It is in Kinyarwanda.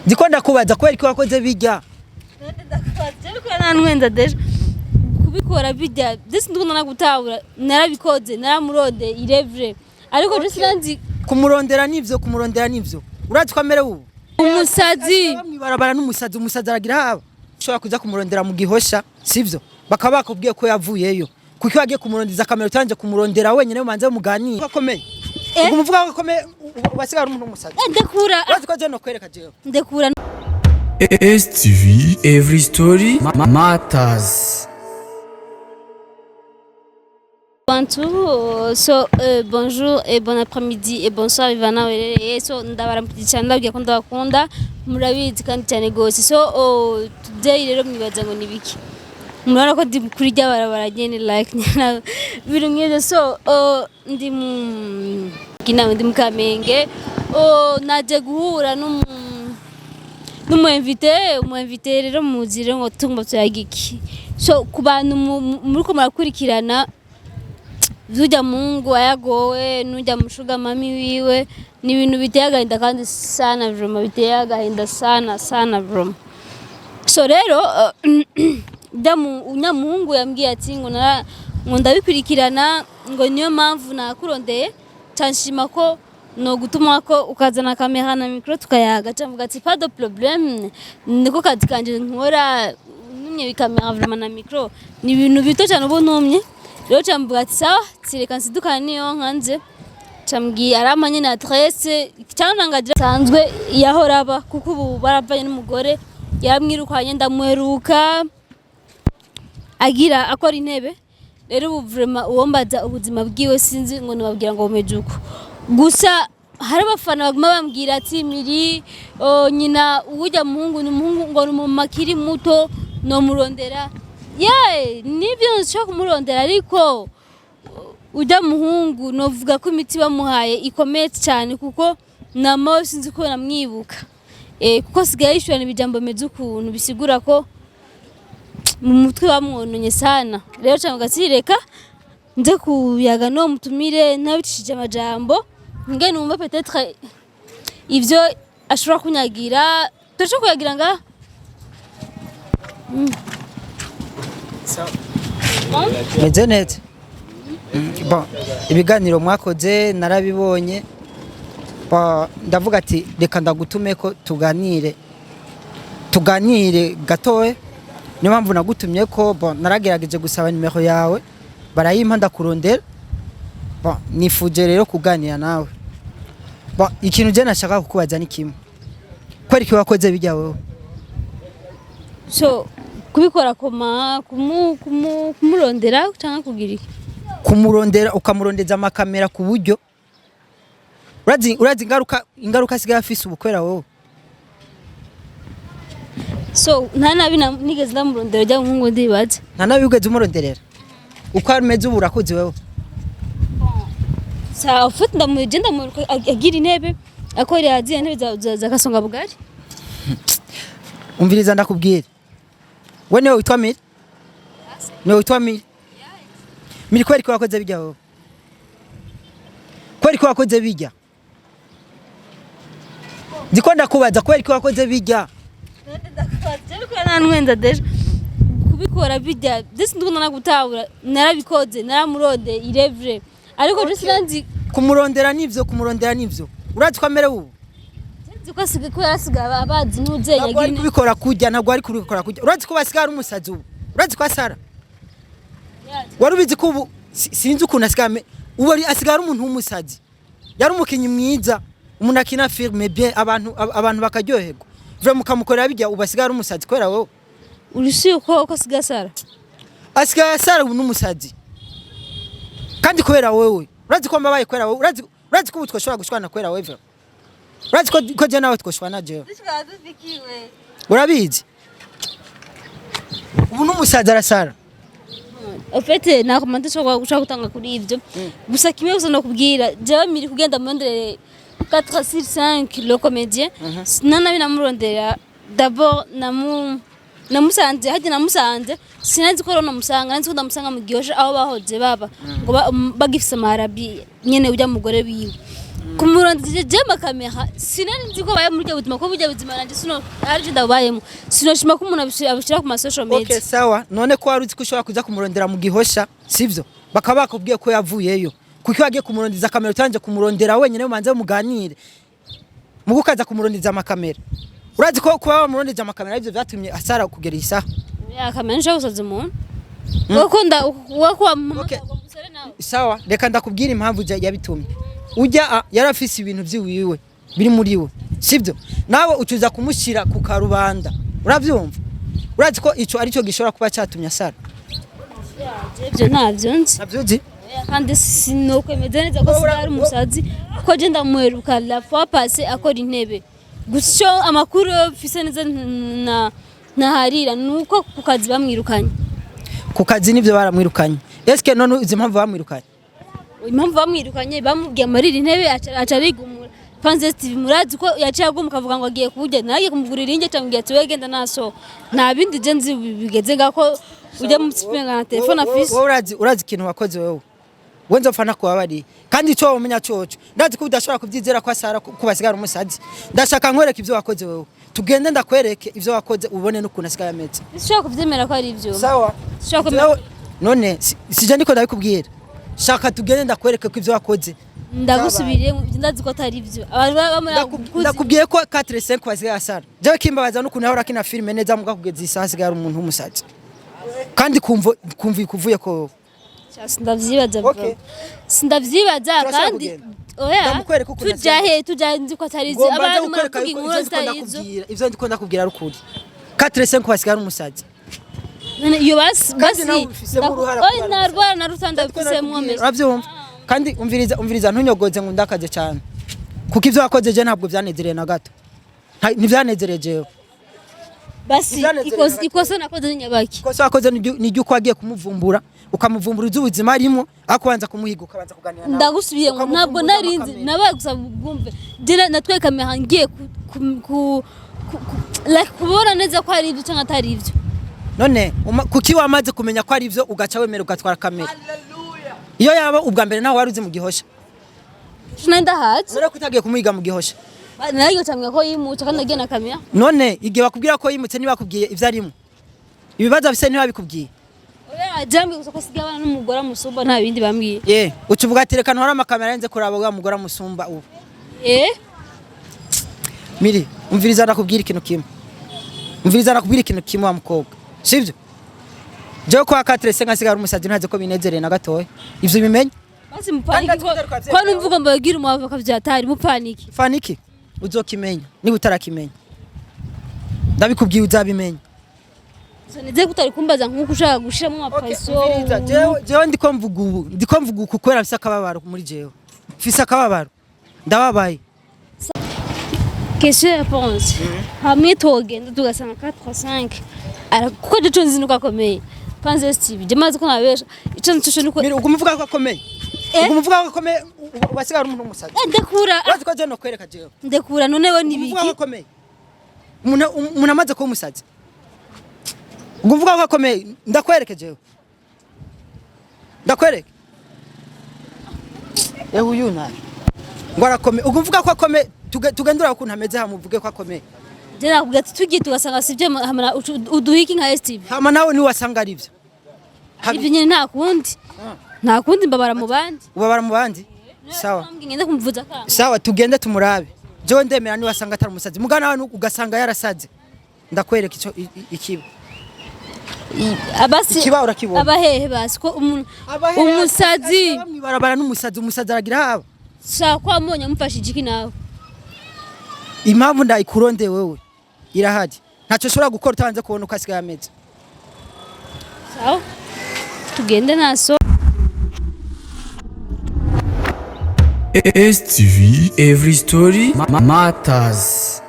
ndiko ndakubaza kweri ko wakoze bijya ndakubaza ko nanwenza deje kubikora bijya disi ndukunda nagutahura narabikoze naramurode irevre ariko je sinanzi kumurondera nivyo urazi kwamere ubu umusazi barabara n'umusazi aragira haba ushobora kuza kumurondera mu gihosha sivyo bakaba bakubwiye ko yavuyeyo kuko yagiye kumurondeza kamera utanje kumurondera wenyene manze muganira bakomeye umuvuga ko komeye basigara umuntu umusazi ndekura urazi ko je no kwereka jewe ndekura STV every story matters. Bonjour et bon après-midi et bonsoir Ivana Werere. So ndabaramukije ndabwiye ko ndabakunda murabizi kandi cyane gose. So today rero mwibaza ngo nibiki. Murabona ko ndi kuri rya barabara nyene like birumye. So ndi mu Kamenge. Naje guhura umu invité rero muzire ngo tumba tuyagiki. So ku bantu muriko murakurikirana Zuja Mungu ayagowe nuja mushuga mami wiwe ni ibintu biteye agahinda kandi sana vroma biteye agahinda sana vroma. So rero unyamuhungu yambwiye ati ngo ndabikurikirana ngo niyo mpamvu nakurondeye canshima ko no gutuma ko ukazana kamera na micro tukayaga cyamvuga ati pas de problème niko kazi kanje nkora numye bikamera vroma na micro ni ibintu bito cyane ubu numye rero cyamvuga ati sawa sireka nsidukana niyo nkanze cyambwiye aramanye na adresse cyanangagira sanzwe yahoraba kuko ubu baravanye n'umugore yamwirukanye ndamuheruka agira akora intebe rero ubu vraiment uwombaza ubuzima bwiwe sinzi ngo nababwira ngo umejuko gusa hari abafana baguma bambwira ati miri nyina ujya muhungu ni muhungu ngo ni mu makiri muto no murondera nibyo nshaka kumurondera ariko ujya muhungu novuga ko imiti bamuhaye ikomeye cyane kuko namo sinzi ko namwibuka kuko sigaye yishurana ibijambo meze ukuntu bisigura ko mu mutwe bamwononye sana rero cyangwa gasireka nze kuyaga no mutumire ntabicishije amajambo nge numva peut-être ivyo ashobora kunyagira turashaka kuyagira nga meze neza bon ibiganiro mwakoze narabibonye ndavuga ati reka ndagutume ko tuganire gatowe niyo mpamvu nagutumye ko bon naragerageje gusaba nimero yawe barayimpa ndakurondera bon nifuje rero kuganira nawe bon ikintu je nashaka kukubaza ni kimwe kwari ki wakoze bijya wowe so kubikora koma kumurondera cyangwa kugira iki kumurondera ukamurondeza amakamera ku buryo urazi ingaruka sigaye afise ubukwera wowe so nta nabi nigeze ndamurondera jya nkungu ndibaza nta nabi ugeze umuronderera uko ameze ubu urakoze wewe sa ufite ndamugenda agira intebe akora yaziye intebe za kasonga bugari umviriza ndakubwira we niwe witwa Miri niwe witwa Miri kweri ko wakoze bijya wowe kweri ko wakoze bijya ndiko ndakubaza kweri ko wakoze bijya ndakubaza nanwenza deje kubikora bijya disi ndukunda nagutahura narabikoze naramurode irevre ariko je sinanzi kumurondera nivyo urazi kwamere ubu ziko sigiko yasiga abazi ntuze yagira ari kubikora kujya ntabwo ari kubikora kujya urazi ko basigara umusazi ubu urazi ko asara warubizi ko ubu sinzi ukuntu asigame ubu asigara umuntu w'umusazi yari umukinyi mwiza umuntu akina filme bien abantu bakaryoherwa vre mukamukorera bijya ubu asigara umusazi kwera wowe urisi uko asigasara asara ubu n'umusazi kandi kwera wowe urazi ko mbabaye kwera wowe urazi ko ubu twoshobora gushwana kwera wowe vre urazi ko je nawe twoshwana jewe urabizi ubu n'umusazi arasara ofete nakomanda cyo gushaka gutanga kuri ivyo gusa kimwe gusa no kubwira jewe miri kugenda mondere 4 sur 5 le comédien nana binamurondera d'abord namusanze haje namusanze sinanzi ko rona musanga nanzi ko ndamusanga mu gihosha aho bahoze baba ngo bagifise amarabi nyene ujya mugore biwe kumurondera je makamera sinari nzi ko baye muri byo buzima ko bujya buzima nanje sino ari ndabayemo sinoshima ko umuntu abishira ku ma social media. Okay sawa none ko wari uzi ko ushobora kuza kumurondera mu Gihosha sivyo bakaba bakubwiye ko yavuyeyo kuko wagiye kumurondeza kamera utanje kumurondera wenyine mumanze muganire mu gukaza kumurondeza amakamera urazi ko kuba bamurondeza amakamera ivyo byatumye asara kugera isaha ya kamera nje gusoza umuntu wakunda wakwa Okay. Sawa reka ndakubwira impamvu yabitumye ujya yarafise ibintu byiwiwe biri muri we sivyo nawe ucuza kumushyira ku karubanda uravyumva urazi ko ico ari cyo gishobora kuba cyatumye asara ibyo ntabyo nzi navyuzi kandi sinokwemeza neza ko ari umusazi ko je ndamuheruka la fois passée akora intebe gusyo amakuru fise neza na harira nuko ku kazi bamwirukanye ku kazi nivyo baramwirukanye eske none izi mpamvu bamwirukanye impamvu bamwirukanye bamubwiye amarira intebe aca arigumura Panze TV murazi ko yaciye agumuka avuga ngo agiye kuburya nagiye kumugurira inge cyangwa ati wegenda naso nta bindi je nzi bigeze ngako ujya mu sipenga na telefone afise urazi ikintu wakoze wewe wenze ufana ko wabari kandi cyo umenya cyoco ndazi ko udashobora kubyizera ko asara kubasigara umusazi ndashaka nkwereka ivyo wakoze wewe tugende ndakwereke ivyo wakoze ubone n'ukuntu asigaye ameze sishaka kuvyemera ko ari ivyo sawa sishaka none sije ndiko ndabikubwira shaka tugende ndakwereke ko ivyo wakoze ndagusubiriye ndazi ko atari ivyo ndakubwiye ko 4-5 basigaye asara jewe kimbabaza n'ukuntu ahora kina filme neza muga kugeza isaha asigaye umuntu w'umusazi kandi kumva ikuvuye ko ndavyibaza bro sindavyibaza kandi oya tujya nzi ko atari izi abantu muravuga inkuru zitarizo ivyo ndiko ndakubwira rukuri 4-5 basigaye umusazi iyo basi oya narwara na rutanda bifise mwome uravyumva kandi umviriza ntunyogoze ngo ndakaje cyane kuko ivyo wakoze je ntabwo byanezereye na gato ntivyanezereje basi ikosa nakoze n'inyabaki ikosa wakoze ni uko wagiye kumuvumbura ukamuvumbura iz'ubuzima arimo akubanza kumuhiga ukabanza kuganira nawe ndagusubiye ngo ntabwo narinzi nabaye gusaba ubwumve je natwekame hangiye kubona neza ko ari ibyo cyangwa atari ibyo none kuki wamaze kumenya ko ari ibyo ugaca wemera ugatwara kamera iyo yaba ubwa mbere nawe wari uzi mu Gihosha nenda haje none kutagiye kumuhiga mu Gihosha nayo cyamwe ko yimutse kandi agiye na kamera none igihe bakubwira ko yimutse ntibakubwiye ivyo arimo ibibazo bise ntibabikubwiye oya jambi gusa ko sigabana n'umugore amusumba nta bindi bambwiye ucuvuga ati reka ntwara amakamera yenze kuraba wa mugore amusumba ubu miri umviriza ndakubwira ikintu kimwe wa mukobwa sivyo je ko 4-5 ngasigara umusazi ntaze ko binezereye na gatoya ivyo bimenye basi mupaniki ko numvuga mbagira umwava kavyatari mupaniki faniki uzokimenya niba utarakimenya ndabikubwiye uzabimenya nize kutari kumbaza nkuko ushaka gushiramo amapaso jewe ndiko mvuga kukwera mfise akababaro muri jewe mfise akababaro ndababaye question réponse hamwe togenda tugasanga 4-5 kuko je nzinuka komeye Panze TV je maze ko nabesha ico ncusho nuko mira ugumuvuga ko akomeye ugumuvuga ko akomeye ubasigara umuntu umusazi ndekura bazi ko je no kwereka jewe ndekura none we nibiki ugumuvuga ko akomeye umuntu amaze ko umusazi ugumuvuga ko akomeye ndakwereke jewe ndakwereke uyu naye ngo arakomeye ugumuvuga ko akomeye tugendura ukuntu ameze hamuvuge ko akomeye je nakubwira tugiye tugasanga sivyo hamana uduhiki nka STV hama nawe ni wasanga ari byo ibyo nyine nta kundi mbabara mu bandi ubabara mu bandi sawa ngende kumvuza ka sawa tugende tumurabe je ndemera ni wasanga atari umusazi mugana nawe ugasanga yarasaze ndakwereka ico ikiba abasi ikiba urakibona abahehe basi ko umusazi bamwibarabara umusazi aragira haba shaka amonye mufashije iki nawe impamvu ndayikuronde wewe irahari ntacyo ushobora gukora utabanze kubona uko asigaye ameze sawa tugende naso STV, every story matters.